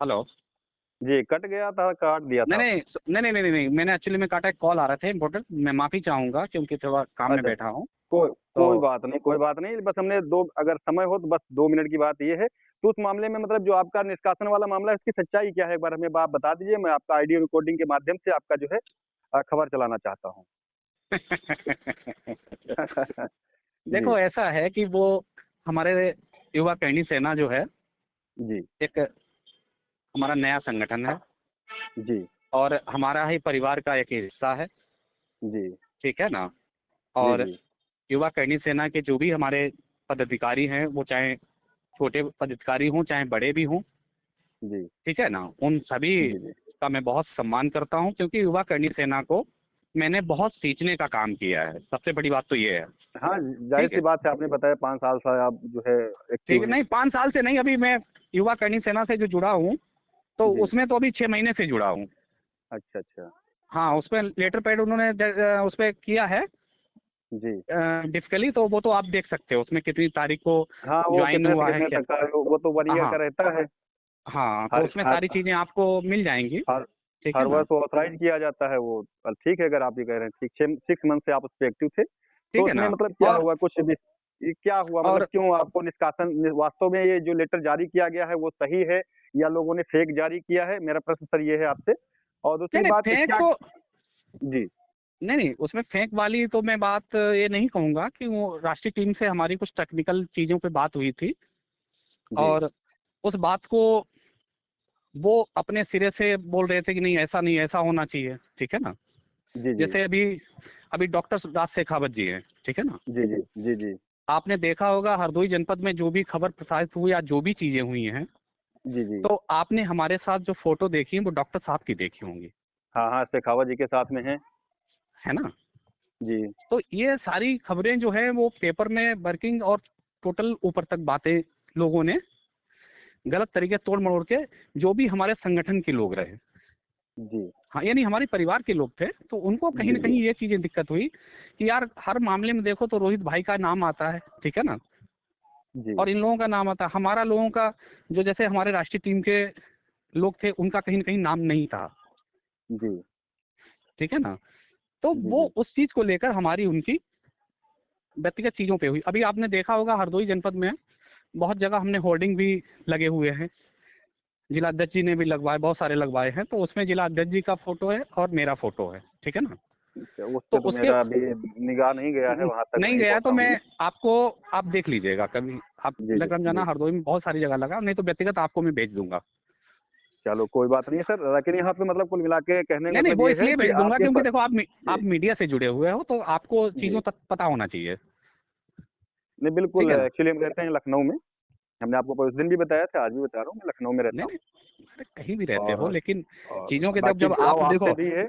Hello. जी, cut गया था, काट दिया था नहीं आपने। नहीं नहीं, मैंने एक्चुअली में काटा, एक कॉल आ रहा था इम्पोर्टेंट। मैं माफ़ी चाहूँगा क्योंकि थोड़ा काम में अच्छा, बैठा हूँ। कोई तो कोई बात नहीं, कोई बात नहीं। बस हमने 2 अगर समय हो तो बस 2 मिनट की बात ये है, तो उस मामले में मतलब जो आपका निष्कासन वाला मामला है, उसकी सच्चाई क्या है? एक बार हमें आप बता दीजिए, मैं आपका ऑडियो रिकॉर्डिंग के माध्यम से आपका जो है खबर चलाना चाहता हूँ। जी, देखो, ऐसा है कि वो हमारे युवा कैनी सेना जो है, जी, एक हमारा नया संगठन है जी, और हमारा ही परिवार का एक हिस्सा है। जी, ठीक है ना? जी, और जी, युवा कैनी सेना के जो भी हमारे पदाधिकारी हैं, वो चाहे छोटे पदाधिकारी हों चाहे बड़े भी हों, जी, ठीक है ना, उन सभी जी, जी। का मैं बहुत सम्मान करता हूँ क्योंकि युवा करनी सेना को मैंने बहुत सींचने का काम किया है। सबसे बड़ी बात तो ये है। हाँ, ठीक है। ज़ाहिर-सी बात है, आपने बताया 5 साल से आप जो है ठीक एक्टिव है, हैं। नहीं 5 साल से नहीं, अभी मैं युवा करनी सेना से जो जुड़ा हूँ, तो जी, उसमें तो अभी 6 महीने से जुड़ा हूँ। अच्छा, अच्छा। हाँ, उसमें लेटर पैड उन्होंने उस पर किया है जी। डिस्कली, तो वो तो आप देख सकते हो उसमें कितनी तारीख को हाँ, वो ज्वाइन कितने से हुआ है कितने क्या। तक का है, वो तो 1 ईयर हाँ का रहता है। हाँ, तो हर उसमें हर सारी चीज़ें आपको मिल जाएंगी। हर ठीक है हर ना? वर्ष ऑथराइज़ किया जाता है वो। ठीक है, अगर आप ये कह रहे हैं, ठीक 6 मंथ से आप उसपे एक्टिव थे, तो ठीक है उसमें ना? मतलब क्या और हुआ कुछ भी ये क्या हुआ मतलब और क्यों आपको निष्कासन वास्तव में ये जो लेटर जारी किया गया है वो सही है या लोगों ने फेक जारी किया है? मेरा प्रश्न सर ये है आपसे। और नहीं दूसरी नहीं, बात फेक क्या तो जी, नहीं नहीं, उसमें फेंक वाली तो मैं बात ये नहीं कहूँगा कि वो राष्ट्रीय टीम से हमारी कुछ टेक्निकल चीज़ों पे बात हुई थी जी, और उस बात को वो अपने सिरे से बोल रहे थे कि नहीं ऐसा नहीं, ऐसा होना चाहिए। ठीक है ना? जी, जी, जैसे अभी अभी डॉक्टर राज शेखावत जी हैं। ठीक है ना? जी, जी, जी, जी, आपने देखा होगा हरदोई जनपद में जो भी खबर प्रसारित हुई या जो भी चीज़ें हुई हैं, जी, जी। तो आपने हमारे साथ जो फोटो देखी है वो डॉक्टर साहब की देखी होंगी। हाँ, हाँ, शेखावत जी के साथ में हैं। है ना? जी, तो ये सारी खबरें जो है वो पेपर में वर्किंग और टोटल ऊपर तक बातें लोगों ने गलत तरीके से तोड़ मरोड़ के, जो भी हमारे संगठन के लोग रहे, जी, हाँ यानी हमारे परिवार के लोग थे, तो उनको कहीं जी, ना जी, कहीं ये चीजें दिक्कत हुई कि यार हर मामले में देखो तो रोहित भाई का नाम आता है। ठीक है ना? जी, और इन लोगों का नाम आता है, हमारा लोगों का जो जैसे हमारे राष्ट्रीय टीम के लोग थे उनका कहीं ना कहीं नाम नहीं था। जी, ठीक है ना? तो जी, वो जी। उस चीज को लेकर हमारी उनकी व्यक्तिगत चीजों पे हुई। अभी आपने देखा होगा हरदोई जनपद में बहुत जगह हमने होर्डिंग भी लगे हुए हैं, जिलाध्यक्ष जी ने भी लगवाए, बहुत सारे लगवाए हैं, तो उसमें जिलाध्यक्ष जी का फोटो है और मेरा फोटो है। ठीक है ना? उस तो पे तो उसके मेरा अभी निगाह नहीं गया है, वहाँ तक नहीं नहीं गया तो पहुँचा हूँ मैं मैं। आपको, आप देख लीजिएगा कभी, आप जी, जी, लग जाना, जी। हरदोई में बहुत सारी जगह लगा, नहीं तो व्यक्तिगत आपको मैं भेज दूंगा। चलो कोई बात नहीं है सर, लेकिन यहाँ पे मतलब कुल मिला के कहने का नहीं नहीं, मतलब वो ये है इसलिए कि भेज दूंगा आपके क्योंकि देखो जी, आप मीडिया से जुड़े हुए हो तो आपको चीज़ों जी। तक पता होना चाहिए। नहीं ठीक बिल्कुल है ना? एक्चुअली हम रहते हैं लखनऊ में। हमने आपको उस दिन भी बताया था, आज भी बता रहा हूँ, मैं लखनऊ में रहता नहीं हूँ। नहीं, अरे कहीं भी रहते हो और लेकिन और चीज़ों के जब बाकी जब जुड़ाव आप आपसे देखो। भी है।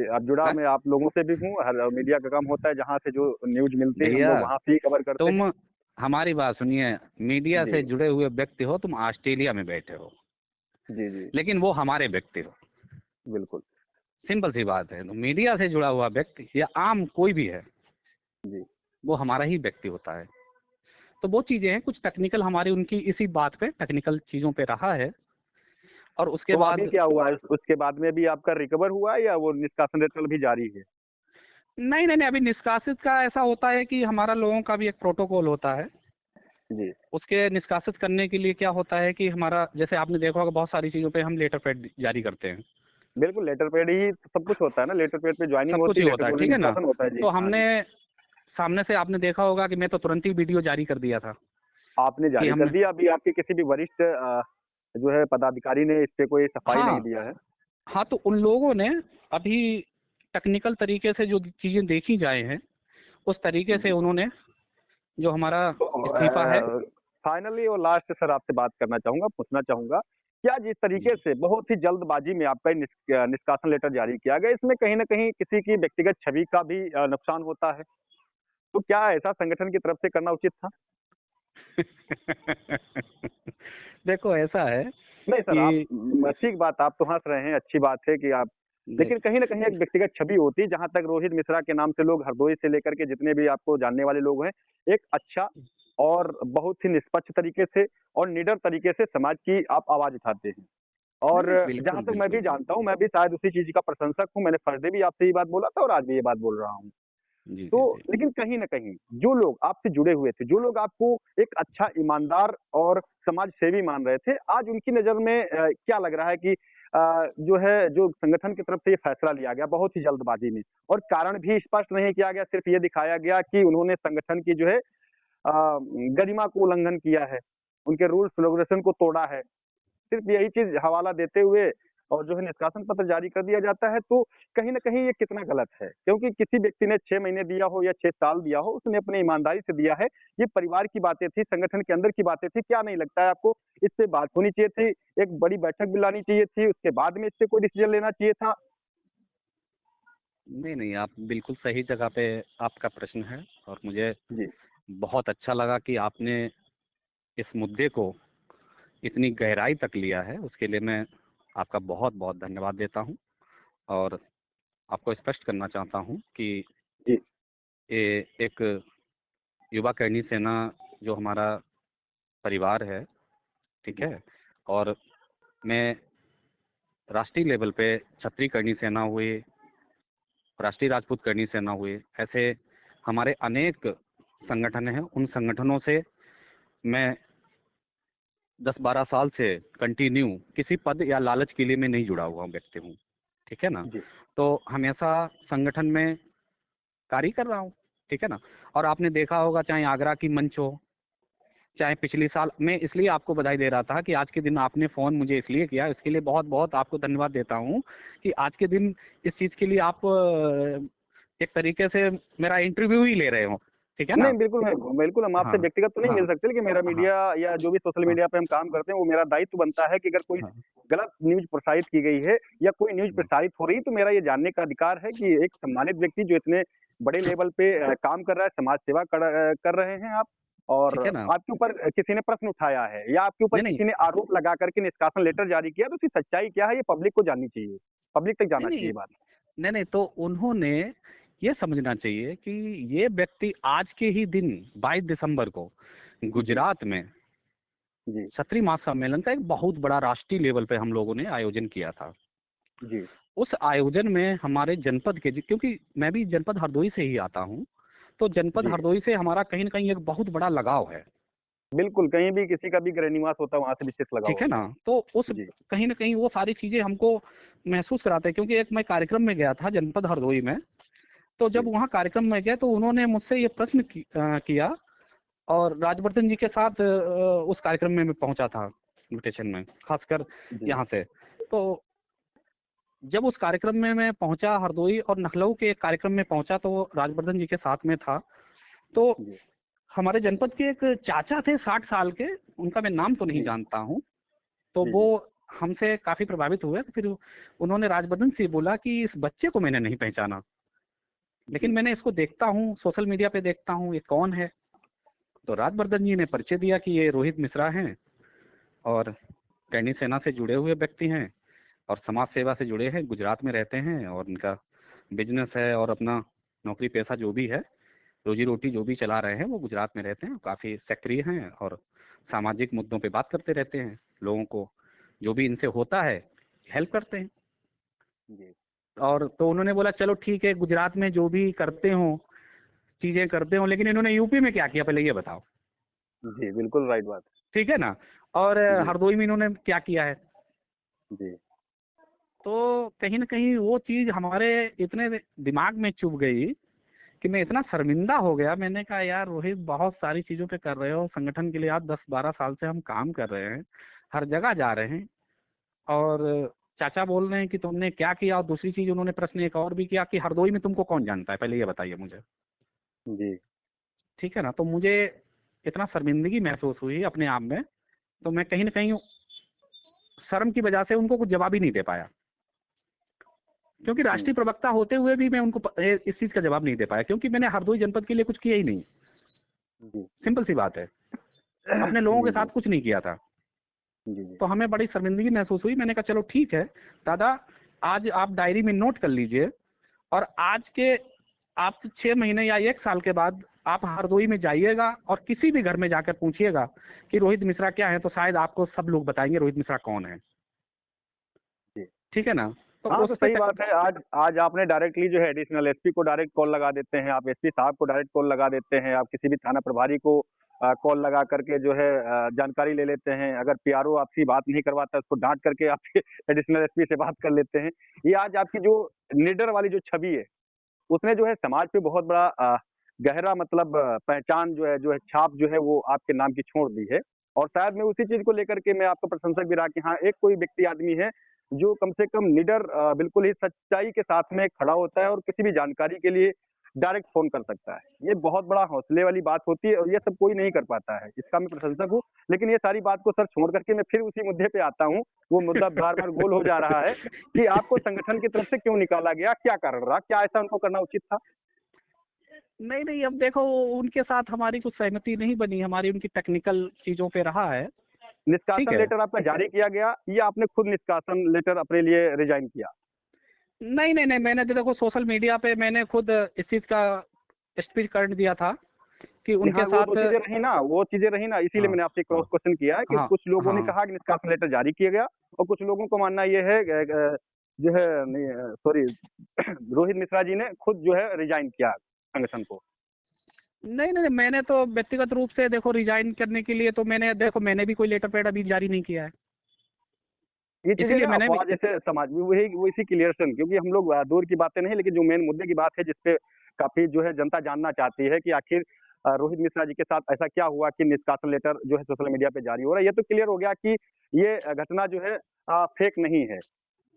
अब जुड़ा हाँ? मैं आप लोगों से भी हूँ, हर मीडिया का काम होता है, जहाँ से जो न्यूज़ मिलती है हम भैया लोग वहाँ से ही कवर करते हैं। तुम हमारी बात सुनिए, मीडिया जी, से जुड़े हुए व्यक्ति हो, तुम ऑस्ट्रेलिया में बैठे हो, जी, जी, लेकिन वो हमारे व्यक्ति हो। बिल्कुल। सिंपल सी बात है, तो मीडिया से जुड़ा हुआ व्यक्ति या आम कोई भी है, जी। वो हमारा ही व्यक्ति होता है। तो वो चीज़ें हैं कुछ टेक्निकल हमारी उनकी इसी बात पे टेक्निकल चीज़ों पे रहा है और उसके तो अभी बाद क्या हुआ है? उसके बाद में भी आपका रिकवर हुआ है या वो निष्कासन लेटर भी जारी है? नहीं नहीं नहीं, अभी निष्कासित का ऐसा होता है कि हमारा लोगों का भी एक प्रोटोकॉल होता है। जी। उसके निष्कासित करने के लिए क्या होता है कि हमारा, जैसे आपने देखा होगा बहुत सारी चीज़ों पे हम लेटर पैड जारी करते हैं। बिल्कुल, लेटर पेड ही सब कुछ होता है ना, लेटर पेड पे सब जॉइनिंग कुछ होती ही है, लेटर होता है, पेड पे ठीक है ना? निष्कासन होता है। जी, तो हाँ हमने जी। सामने से, आपने देखा होगा कि मैं तो तुरंत ही वीडियो जारी कर दिया था आपने कि जारी कर हमने, दिया, अभी आपके किसी भी वरिष्ठ जो है पदाधिकारी ने इस पे कोई सफाई नहीं हाँ दिया है? हाँ, तो उन लोगों ने अभी टेक्निकल तरीके से जो चीज़ें देखी जाए हैं उस तरीके से जी। उन्होंने जो हमारा तो इस्तीफा है। फाइनली और लास्ट सर आपसे बात करना चाहूँगा, पूछना चाहूँगा, क्या जिस तरीके से बहुत ही जल्दबाजी में आपका निष्कासन लेटर जारी किया गया, इसमें कहीं न कहीं किसी की व्यक्तिगत छवि का भी नुकसान होता है? तो क्या ऐसा संगठन की तरफ से करना उचित था? देखो ऐसा है नहीं सर, आप कि ठीक बात, आप तो हँस रहे हैं, अच्छी बात है कि आप लेकिन देख, कहीं न कहीं एक व्यक्तिगत छवि होती है, जहाँ तक रोहित मिश्रा के नाम से लोग हरदोई से लेकर के जितने भी आपको जानने वाले लोग हैं, एक अच्छा और बहुत ही निष्पक्ष तरीके से और निडर तरीके से समाज की आप आवाज़ उठाते हैं। और नहीं, जहाँ बिल्कुल, तक मैं भी बिल्कुल, जानता बिल्कुल। हूँ, मैं भी शायद उसी चीज़ का प्रशंसक हूँ। मैंने फर्स्ट डे भी आपसे ये बात बोला था और आज भी ये बात बोल रहा हूँ। जी, तो जी, जी। लेकिन कहीं न कहीं जो लोग आपसे जुड़े हुए थे, जो लोग आपको एक अच्छा ईमानदार और समाज सेवी मान रहे थे, आज उनकी नज़र में क्या लग रहा है कि जो है, जो संगठन की तरफ से ये फैसला लिया गया बहुत ही जल्दबाज़ी में और कारण भी स्पष्ट नहीं किया गया, सिर्फ़ ये दिखाया गया कि उन्होंने संगठन की जो है गरिमा को उल्लंघन किया है, उनके रूल्स रेगुलेशन को तोड़ा है। सिर्फ़ यही चीज़ हवाला देते हुए और जो है निष्कासन पत्र जारी कर दिया जाता है, तो कहीं न कहीं ये कितना गलत है। क्योंकि किसी व्यक्ति ने 6 महीने दिया हो या 6 साल दिया हो, उसने अपनी ईमानदारी से दिया है। ये परिवार की बातें थी, संगठन के अंदर की बातें थी। क्या नहीं लगता है आपको, इस पे बात होनी चाहिए थी, एक बड़ी बैठक बुलानी चाहिए थी, उसके बाद में इस पे कोई डिसीज़न लेना चाहिए था? नहीं, नहीं, आप बिल्कुल सही जगह पे आपका प्रश्न है और मुझे जी, बहुत अच्छा लगा कि आपने इस मुद्दे को इतनी गहराई तक लिया है, उसके लिए मैं आपका बहुत-बहुत धन्यवाद देता हूँ और आपको स्पष्ट करना चाहता हूँ कि जी, ये एक युवा करणी सेना जो हमारा परिवार है, ठीक जी, है? और मैं राष्ट्रीय लेवल पे क्षत्रिय करणी सेना हुई, राष्ट्रीय राजपूत करणी सेना हुई, ऐसे हमारे अनेक संगठन हैं, उन संगठनों से मैं 10-12 साल से कंटिन्यू किसी पद या लालच के लिए मैं नहीं जुड़ा हुआ व्यक्ति हूँ, ठीक है ना? जी, तो हमेशा संगठन में कार्य कर रहा हूँ, ठीक है ना? और आपने देखा होगा चाहे आगरा की मंच हो, चाहे पिछले साल मैं इसलिए आपको बधाई दे रहा था कि आज के दिन आपने फ़ोन मुझे इसलिए किया, इसके लिए बहुत-बहुत आपको धन्यवाद देता हूँ कि आज के दिन इस चीज़ के लिए आप एक तरीके से मेरा इंटरव्यू ही ले रहे हो, ठीक है ना? नहीं, बिल्कुल मैं बिल्कुल हम आपसे हाँ, व्यक्तिगत तो नहीं हाँ, मिल सकते, लेकिन मेरा हाँ, मीडिया या जो भी सोशल हाँ, मीडिया पे हम काम करते हैं, वो मेरा दायित्व बनता है कि अगर कोई हाँ, गलत न्यूज़ प्रसारित की गई है या कोई न्यूज़ हाँ, प्रसारित हो रही है, तो मेरा ये जानने का अधिकार है कि एक सम्मानित व्यक्ति जो इतने बड़े लेवल पे काम कर रहा है, समाज सेवा कर रहे हैं आप और ठीक है ना? आपके ऊपर किसी ने प्रश्न उठाया है या आपके ऊपर नहीं, नहीं, किसी ने आरोप लगा कर के निष्कासन लेटर जारी किया, तो उसकी सच्चाई क्या है, ये पब्लिक को जाननी चाहिए। पब्लिक तक नहीं, जाना नहीं, चाहिए बात। नहीं, नहीं, तो उन्होंने ये समझना चाहिए कि ये व्यक्ति आज के ही दिन 22 दिसंबर को जी, गुजरात में जी, क्षत्रिय महासम्मेलन का एक बहुत बड़ा राष्ट्रीय लेवल पे हम लोगों ने आयोजन किया था। जी, उस आयोजन में हमारे जनपद के क्योंकि मैं भी जनपद हरदोई से ही आता हूँ, तो जनपद जी। हरदोई से हमारा कहीं न कहीं एक बहुत बड़ा लगाव है, बिल्कुल, कहीं भी किसी का भी गृह निवास होता है, वहाँ से विशेष लगाव ठीक है होता ना? है। तो उस जी, कहीं न कहीं वो सारी चीज़ें हमको महसूस कराते हैं क्योंकि एक मैं कार्यक्रम में गया था जनपद हरदोई में, तो जब जी, वहाँ कार्यक्रम में गए तो उन्होंने मुझसे ये प्रश्न किया और राजवर्धन जी के साथ उस कार्यक्रम में मैं पहुँचा था इन्विटेशन में, ख़ासकर जी, यहाँ से। तो जब उस कार्यक्रम में मैं पहुँचा हरदोई और लखनऊ के एक कार्यक्रम में पहुँचा तो राजवर्धन जी के साथ में था। तो जी, हमारे जनपद के एक चाचा थे 60 साल के, उनका मैं नाम तो नहीं जी, जानता हूँ। तो जी, वो जी, हमसे काफ़ी प्रभावित हुए, तो फिर उन्होंने राजवर्धन से बोला कि इस बच्चे को मैंने नहीं पहचाना, लेकिन जी, मैंने इसको देखता हूँ, सोशल मीडिया पे देखता हूँ, ये कौन है? तो राजवर्धन जी ने परिचय दिया कि ये रोहित मिश्रा हैं और सैन्य सेना से जुड़े हुए व्यक्ति हैं और समाज सेवा से जुड़े हैं, गुजरात में रहते हैं और उनका बिजनेस है और अपना नौकरी पेशा जो भी है, रोजी रोटी जो भी चला रहे हैं, वो गुजरात में रहते हैं, काफ़ी सक्रिय हैं और सामाजिक मुद्दों पे बात करते रहते हैं, लोगों को जो भी इनसे होता है हेल्प करते हैं। जी, और तो उन्होंने बोला चलो ठीक है, गुजरात में जो भी करते हो, चीज़ें करते हो, लेकिन इन्होंने यूपी में क्या किया पहले ये बताओ, जी, बिल्कुल राइट बात ठीक है ना? और है। जी, हरदोई में इन्होंने क्या किया है? जी, तो कहीं न कहीं वो चीज़ हमारे इतने दिमाग में चुभ गई कि मैं इतना शर्मिंदा हो गया, मैंने कहा यार रोहित बहुत सारी चीज़ों पे कर रहे हो, संगठन के लिए आप 10-12 साल से हम काम कर रहे हैं, हर जगह जा रहे हैं और चाचा बोल रहे हैं कि तुमने क्या किया और दूसरी चीज़ उन्होंने प्रश्न एक और भी किया कि हरदोई में तुमको कौन जानता है? पहले ये बताइए मुझे, जी, ठीक है ना? तो मुझे इतना शर्मिंदगी महसूस हुई अपने आप में, तो मैं कहीं न कहीं शर्म की वजह से उनको कुछ जवाब ही नहीं दे पाया। क्योंकि हुँ, राष्ट्रीय प्रवक्ता होते हुए भी मैं उनको इस चीज़ का जवाब नहीं दे पाया क्योंकि मैंने हरदोई जनपद के लिए कुछ किया ही नहीं, जी, सिंपल सी बात है। अपने लोगों के जी, साथ जी, कुछ नहीं किया था। जी, जी, तो हमें बड़ी शर्मिंदगी महसूस हुई, मैंने कहा चलो ठीक है, दादा आज आप डायरी में नोट कर लीजिए और आज के आप 6 महीने या 1 साल के बाद आप हरदोई में जाइएगा और किसी भी घर में जाकर पूछिएगा कि रोहित मिश्रा क्या है, तो शायद आपको सब लोग बताएँगे रोहित मिश्रा कौन है। ठीक है ना। तो हाँ, उस तो पे सही बात है। आज आज आपने डायरेक्टली जो है एडिशनल एसपी को डायरेक्ट कॉल लगा देते हैं, आप एसपी साहब को डायरेक्ट कॉल लगा देते हैं, आप किसी भी थाना प्रभारी को कॉल लगा करके जो है जानकारी ले लेते हैं। अगर पीआरओ आपसी बात नहीं करवाता उसको डांट करके आप एडिशनल एसपी से बात कर लेते हैं। ये आज आपकी जो निडर वाली जो छवि है, उसने जो है समाज पे बहुत बड़ा गहरा मतलब पहचान जो है छाप जो है वो आपके नाम की छोड़ दी है। और शायद मैं उसी चीज़ को लेकर के मैं आपका प्रशंसक भी रहा कि हाँ, एक कोई व्यक्ति आदमी है जो कम से कम निडर बिल्कुल ही सच्चाई के साथ में खड़ा होता है और किसी भी जानकारी के लिए डायरेक्ट फ़ोन कर सकता है। ये बहुत बड़ा हौसले वाली बात होती है और ये सब कोई नहीं कर पाता है। इसका मैं प्रशंसक हूँ। लेकिन ये सारी बात को सर छोड़ कर के मैं फिर उसी मुद्दे पे आता हूँ। वो मुद्दा बार-बार गोल हो जा रहा है कि आपको संगठन की तरफ से क्यों निकाला गया? क्या कारण रहा? क्या ऐसा उनको करना उचित था? नहीं, नहीं, अब देखो उनके साथ हमारी कुछ सहमति नहीं बनी, हमारी उनकी टेक्निकल चीज़ों पे रहा है, ठीक निष्कासन है। लेटर आपका जारी किया गया या आपने खुद निष्कासन लेटर अपने लिए रिज़ाइन किया? नहीं, नहीं, नहीं, मैंने तो देखो सोशल मीडिया पे मैंने खुद इस चीज़ का स्पष्टीकरण दिया था कि जी हाँ, उनके वो तो साथ। चीज़ें रही ना, इसीलिए हाँ, मैंने आपसे क्रॉस हाँ, क्वेश्चन किया है कि हाँ, कुछ लोगों ने हाँ। कहा कि निष्कासन लेटर जारी किया गया और कुछ लोगों को मानना ये है जो है नहीं सॉरी रोहित मिश्रा जी ने खुद जो है रिज़ाइन किया संगठन को। नहीं, नहीं, नहीं, मैंने तो व्यक्तिगत रूप से देखो रिज़ाइन करने के लिए तो मैंने भी कोई लेटर पैड अभी जारी नहीं किया है। ये चीज़ें इसीलिए ना मैंने भी। अफवाह जैसे समाज में वही वो इसी क्लियरेशन क्योंकि हम लोग दूर की बातें नहीं लेकिन जो मेन मुद्दे की बात है जिसपे काफ़ी जो है जनता जानना चाहती है कि आखिर रोहित मिश्रा जी के साथ ऐसा क्या हुआ कि निष्कासन लेटर जो है सोशल मीडिया पे जारी हो रहा है। ये तो क्लियर हो गया कि ये घटना जो है फेक नहीं है।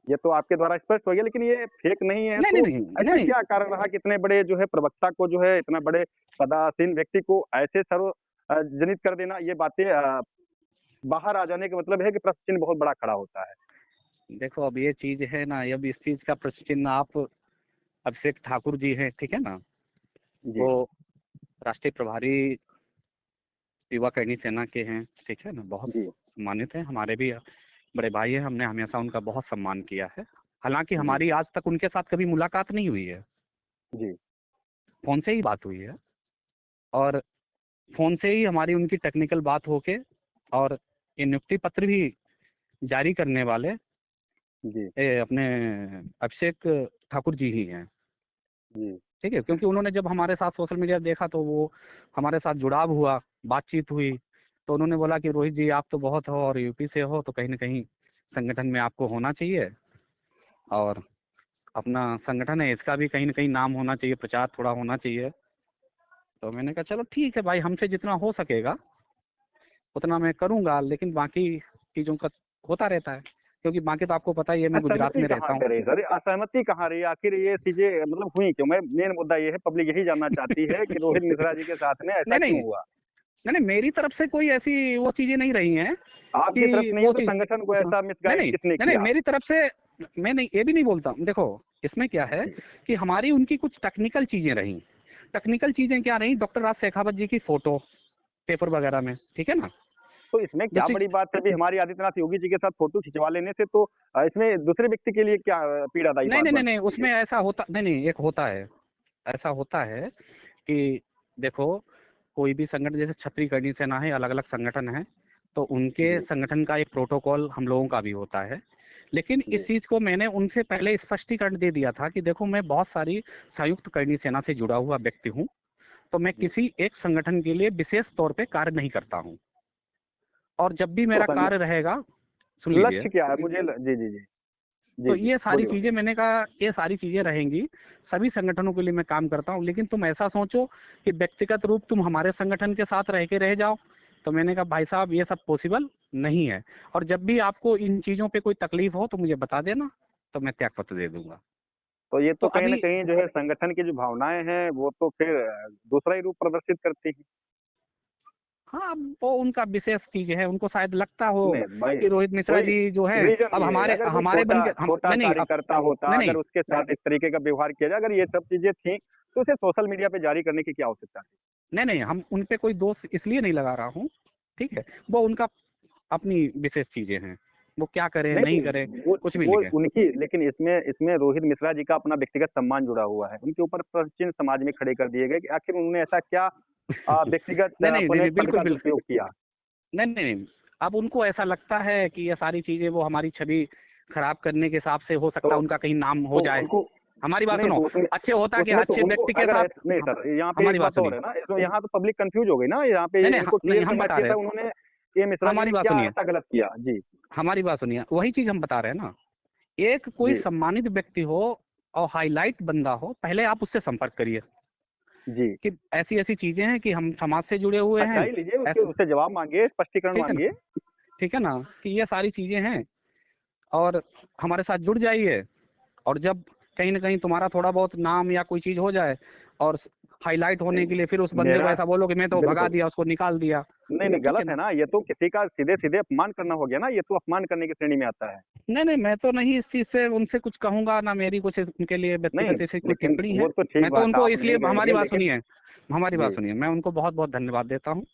ये तो आपके द्वारा स्पष्ट हो गया लेकिन ये फेक नहीं है नहीं, नहीं, तो नहीं, नहीं, ऐसा नहीं। क्या कारण रहा कि इतने बड़े जो है प्रवक्ता को जो है इतना बड़े पदासीन व्यक्ति को ऐसे जनित कर देना ये बातें बाहर आ जाने का मतलब है कि प्रश्न चिन्ह बहुत बड़ा खड़ा होता है। देखो अब ये चीज़ है ना, अब इस चीज़ का प्रश्न चिन्ह आप अभिषेक ठाकुर जी हैं, ठीक है ना? जी, वो राष्ट्रीय प्रभारी युवा कैनी सेना के हैं, ठीक है ना? बहुत जी, सम्मानित हैं, हमारे भी बड़े भाई हैं, हमने हमेशा उनका बहुत सम्मान किया है। हालाँकि जी, हमारी आज तक उनके साथ कभी मुलाकात नहीं हुई है, जी, फ़ोन से ही बात हुई है और फ़ोन से ही हमारी उनकी टेक्निकल बात होके और ये नियुक्ति पत्र भी जारी करने वाले जी, अपने अभिषेक ठाकुर जी ही हैं, जी, ठीक है? क्योंकि उन्होंने जब हमारे साथ सोशल मीडिया देखा तो वो हमारे साथ जुड़ाव हुआ, बातचीत हुई, तो उन्होंने बोला कि रोहित जी आप तो बहुत हो और यूपी से हो तो कहीं न कहीं संगठन में आपको होना चाहिए और अपना संगठन है इसका भी कहीं न कहीं नाम होना चाहिए, प्रचार थोड़ा होना चाहिए। तो मैंने कहा चलो ठीक है भाई, हमसे जितना हो सकेगा उतना मैं करूँगा, लेकिन बाकी चीज़ों का होता रहता है, क्योंकि बाकी तो आपको पता ही है मैं गुजरात असहमति में कहाँ रहता हूँ। से रही सर? असहमति कहाँ रही? आखिर ये चीज़ें मतलब हुई क्यों? मैं मेन मुद्दा ये है पब्लिक यही जानना चाहती है कि रोहित मिश्रा जी के साथ में ऐसा नहीं, नहीं, क्यों हुआ? नहीं, नहीं, मेरी तरफ से कोई ऐसी वो चीज़ें नहीं रही हैं आपकी तरफ कि से नहीं है वो तो चीज़। संगठन को हाँ, ऐसा नहीं, मिसगाइड नहीं, किसने नहीं, नहीं, किया? मेरी तरफ से मैं नहीं ये भी नहीं बोलता हूँ। देखो इसमें क्या है जी, कि हमारी उनकी कुछ टेक्निकल चीज़ें रहीं। टेक्निकल चीज़ें क्या रहीं, डॉक्टर राज शेखावत जी की फ़ोटो पेपर वगैरह में, ठीक है ना? तो इसमें क्या दूसरी। बड़ी बात है? अभी हमारी आदित्यनाथ योगी जी के साथ फ़ोटो खिंचवा लेने से तो इसमें दूसरे व्यक्ति के लिए क्या पीड़ादायी नहीं, बात नहीं, नहीं, बन नहीं, सकती है? उसमें ऐसा होता नहीं, नहीं, एक होता है, ऐसा होता है कि देखो कोई भी संगठन जैसे क्षत्रिय कर्णी सेना है, अलग-अलग संगठन हैं, तो उनके जी, संगठन का एक प्रोटोकॉल हम लोगों का भी होता है। लेकिन इस जी, चीज़ को मैंने उनसे पहले स्पष्टीकरण दे दिया था कि देखो मैं बहुत सारी संयुक्त कर्णी सेना से जुड़ा हुआ व्यक्ति हूँ, तो मैं जी। किसी एक संगठन के लिए विशेष तौर पे कार्य नहीं करता हूँ और जब भी तो मेरा संग कार्य रहेगा, सुन लीजिए। लक्ष्य क्या है? मुझे ल जी, जी, जी। जी, तो जी। ये सारी बोलिए, चीज़ें बोलिए। मैंने कहा ये सारी चीज़ें रहेंगी, सभी संगठनों के लिए मैं काम करता हूँ, लेकिन तुम ऐसा सोचो कि व्यक्तिगत रूप तुम हमारे संगठन के साथ रह के रह जाओ। तो मैंने कहा भाई साहब ये सब पॉसिबल नहीं है और जब भी आपको इन चीज़ों पे कोई तकलीफ हो तो मुझे बता देना, तो मैं त्यागपत्र दे दूँगा। तो ये तो तो कहीं न अभी कहीं जो है संगठन की जो भावनाएँ हैं, वो तो फिर दूसरा ही रूप प्रदर्शित करती हैं। हाँ, अब वो उनका विशेष चीज़ है, उनको शायद लगता हो नहीं, भाई कि रोहित मिश्रा कोई जी जो हैं रीज़न अब ये है, हमारे अगर कोई हमारे बन छोटा के हम छोटा नहीं, नहीं, अब कार्यकर्ता होता, नहीं, नहीं, अगर उसके साथ इस तरीके का व्यवहार किया जाए, अगर ये सब चीज़ें थीं, तो उसे सोशल मीडिया पे जारी करने की क्या आवश्यकता थी? नहीं, नहीं, हम उन पे कोई दोष इसलिए नहीं लगा रहा हूँ, ठीक है? वो उनका अपनी विशेष चीज़ें हैं। वो क्या करें, नहीं, नहीं करें, नहीं, वो कुछ भी वो लिखें। उनकी लेकिन इसमें इसमें रोहित मिश्रा जी का अपना व्यक्तिगत सम्मान जुड़ा हुआ है। उनके ऊपर प्रश्न चिन्ह समाज में खड़े कर दिए गए कि आखिर उन्होंने ऐसा क्या व्यक्तिगत नहीं, नहीं, नहीं, अपने नहीं, पद बिल्कुल, का दुरुपयोग किया? नहीं, नहीं, नहीं। अब उनको ऐसा लगता है कि ये सारी चीज़ें वो हमारी छवि खराब करने के हिसाब से हो सकता है तो उनका कहीं नाम हो जाए। हमारी बात नहीं सुनो, तो उसमें अच्छे होता कि उसमें तो अच्छे उनको व्यक्ति के अगर साथ। नहीं सर, यहाँ पे हमारी एक बात बात और सुनिए। है ना, तो यहाँ तो पब्लिक कंफ्यूज हो गई ना, यहाँ पे नहीं नहीं इनको नहीं, क्लियर हम करना बता चाहिए रहे था हैं, उन्होंने कि मिश्रा जी हमारी ने बात क्या सुनिए, ऐसा गलत किया। जी हमारी बात सुनिए, वही चीज हम बता रहे हैं ना। एक कोई जी सम्मानित व्यक्ति हो और हाईलाइट बंदा हो, पहले आप उससे संपर्क करिए जी। कि ऐसी ऐसी चीजें हैं कि हम समाज से जुड़े हुए अच्छा हैं, ही लीजिए, उसके ऐसे, उससे जवाब मांगिए, स्पष्टीकरण ठीक है ना, मांगिए। ठीक है ना, कि ये सारी चीजें हैं और हमारे साथ जुड़ जाइए। और जब कहीं ना कहीं तुम्हारा थोड़ा बहुत नाम या कोई चीज हो जाए और हाईलाइट होने के लिए फिर उस बंदे को मेरा ऐसा बोलो कि मैं तो भगा बिल्कुल दिया, उसको निकाल दिया, नहीं नहीं, ठीक है गलत है ना। ना, ये तो किसी का सीधे सीधे अपमान करना हो गया ना, ये तो अपमान करने की श्रेणी में आता है। नहीं नहीं, मैं तो नहीं इस चीज से उनसे कुछ कहूंगा ना, मेरी कुछ उनके लिए नहीं, व्यक्तिगत ऐसी कोई लेकिन टिप्पणी है। वो तो ठीक मैं तो बात उनको आप इसलिए, नहीं हमारी कहेंगे, बात लेकिन सुनिए, हमारी बात जी सुनिए, मैं उनको बहुत बहुत धन्यवाद देता हूँ।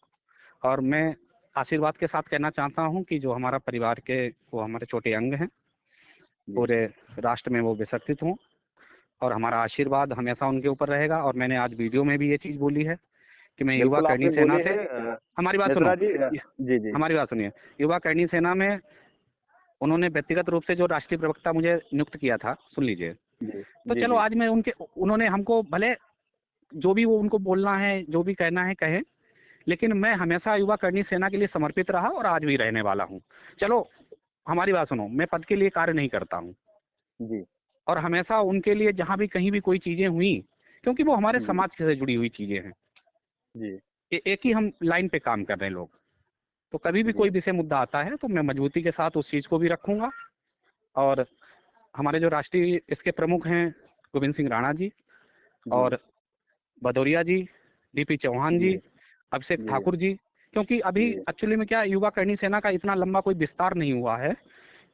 और मैं आशीर्वाद के साथ कहना चाहता हूँ कि जो हमारा परिवार के वो हमारे छोटे अंग हैं, जी। पूरे राष्ट्र में वो विसर्जित हों और हमारा आशीर्वाद हमेशा उनके ऊपर रहेगा। और मैंने आज वीडियो में भी ये चीज़ बोली है कि मैं युवा बिल्कुल करणी आपने सेना बोली से, है हमारी बात सुनो, मिश्रा जी। जी जी हमारी बात सुनिए, युवा करणी सेना में उन्होंने व्यक्तिगत रूप से जो राष्ट्रीय प्रवक्ता मुझे नियुक्त किया था, सुन लीजिए। जी तो जी चलो जी। आज मैं उनके, उन्होंने हमको भले जो भी वो उनको बोलना है, जो भी कहना है कहें, लेकिन मैं हमेशा युवा करणी सेना के लिए समर्पित रहा और आज भी रहने वाला हूँ। चलो हमारी बात सुनो, मैं पद के लिए कार्य नहीं करता हूँ जी और हमेशा उनके लिए जहाँ भी कहीं भी कोई चीज़ें हुई, क्योंकि वो हमारे जी समाज से जुड़ी हुई चीज़ें हैं, जी एक ही हम लाइन पे काम कर रहे हैं लोग, तो कभी भी जी कोई विषय मुद्दा आता है तो मैं मजबूती के साथ उस चीज़ को भी रखूंगा। और हमारे जो राष्ट्रीय इसके प्रमुख हैं, गोविंद सिंह राणा जी जी और भदौरिया जी, डीपी चौहान जी जी, अभिषेक जी ठाकुर जी, क्योंकि अभी जी। एक्चुअली में क्या, युवा करणी सेना का इतना लंबा कोई विस्तार नहीं हुआ है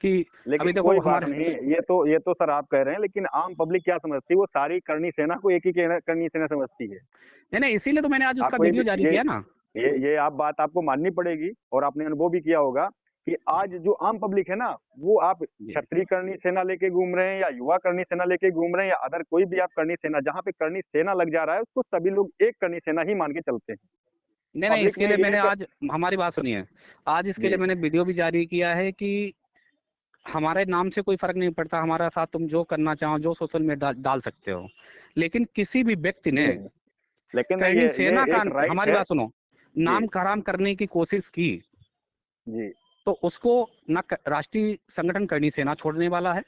कि अभी लेकिन देखो कोई बात हमारे, नहीं, ये तो सर आप कह रहे हैं, लेकिन आम पब्लिक क्या समझती है, वो सारी करनी सेना को एक ही करनी सेना समझती है। नहीं नहीं, इसीलिए तो मैंने आज उसका आपको वीडियो जारी किया ना। ये आप बात आपको माननी पड़ेगी, और आपने अनुभव भी किया होगा कि आज जो आम पब्लिक है ना, वो आप जी क्षत्रिय करनी सेना लेके घूम रहे हैं या युवा करनी सेना लेके घूम रहे हैं या अदर कोई भी आप करनी सेना, जहाँ पे करनी सेना लग जा रहा है उसको सभी लोग एक करनी सेना ही मान के चलते हैं। नहीं नहीं, पब्लिक इसके में लिए ये मैंने आज, हमारी बात सुनिए, आज इसके लिए जी मैंने वीडियो भी जारी किया है कि हमारे नाम से कोई फर्क नहीं पड़ता, हमारा साथ तुम जो करना चाहो, जो सोशल में डाल सकते हो, लेकिन किसी भी व्यक्ति ने नहीं, लेकिन करणी ये सेना का, एक राइट हमारी है। बात सुनो, जी नाम खराब करने की कोशिश की जी तो उसको न राष्ट्रीय संगठन करणी सेना छोड़ने वाला है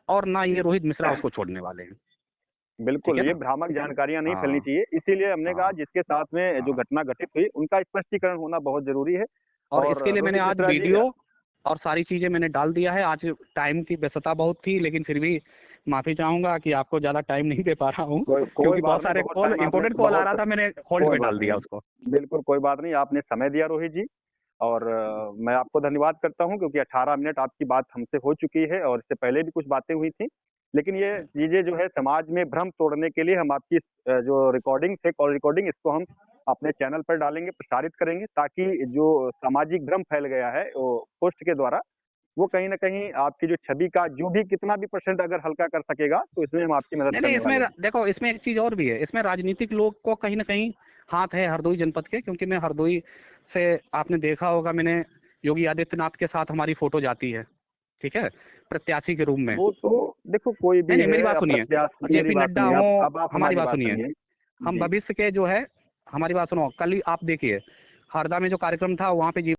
और ना ये रोहित मिश्रा उसको छोड़ने वाले हैं, ठीक बिल्कुल, है ये ना। भ्रामक जानकारियां नहीं फैलनी हाँ चाहिए, इसीलिए हमने कहा हाँ जिसके साथ में जो हाँ। घटना घटित हुई उनका स्पष्टीकरण होना बहुत जरूरी है। और और इसके लिए मैंने रोहित आज मिश्रा जी वीडियो और सारी चीज़ें मैंने डाल दिया है। आज टाइम की व्यस्तता बहुत थी, लेकिन फिर भी माफ़ी चाहूँगा कि आपको ज़्यादा टाइम नहीं दे पा रहा हूँ, कोई क्योंकि बहुत बात नहीं, सारे बहुत कॉल, टाइम आपने इंपॉर्टेंट कॉल आ रहा बहुत था, मैंने होल्ड कोई पे बात डाल दिया नहीं, उसको। बिल्कुल कोई बात नहीं, आपने समय दिया रोहित जी। और मैं आपको धन्यवाद करता हूं, क्योंकि 18 मिनट आपकी बात हमसे हो चुकी है और इससे पहले भी कुछ बातें हुई थी, लेकिन ये चीजें जो है समाज में भ्रम तोड़ने के लिए हम आपकी जो रिकॉर्डिंग थे, कॉल रिकॉर्डिंग, इसको हम अपने चैनल पर डालेंगे, प्रसारित करेंगे, ताकि जो सामाजिक भ्रम फैल गया है वो पोस्ट के द्वारा, वो कहीं ना कहीं आपकी जो छवि का जो भी कितना भी परसेंट अगर हल्का कर सकेगा, तो इसमें हम आपकी मदद नहीं नहीं, करने इसमें वाले हैं। देखो, इसमें एक चीज़ और भी है, इसमें राजनीतिक लोग को कहीं ना कहीं हाथ है हरदोई जनपद के, क्योंकि मैं हरदोई से, आपने देखा होगा, मैंने योगी आदित्यनाथ के साथ हमारी फोटो जाती है, ठीक है, प्रत्याशी के रूप में। वो तो देखो कोई नहीं भी नहीं, है मेरी बात सुनिए, अप्रत्याशित, मेरी जेपी बात नड्डा सुनिए, हो, अब आप हमारी हमारी बात बात सुनिए, सुनिए। हम जी भविष्य के जो है, हमारी बात सुनो, कल ही आप देखिए हरदा में जो कार्यक्रम था वहाँ पे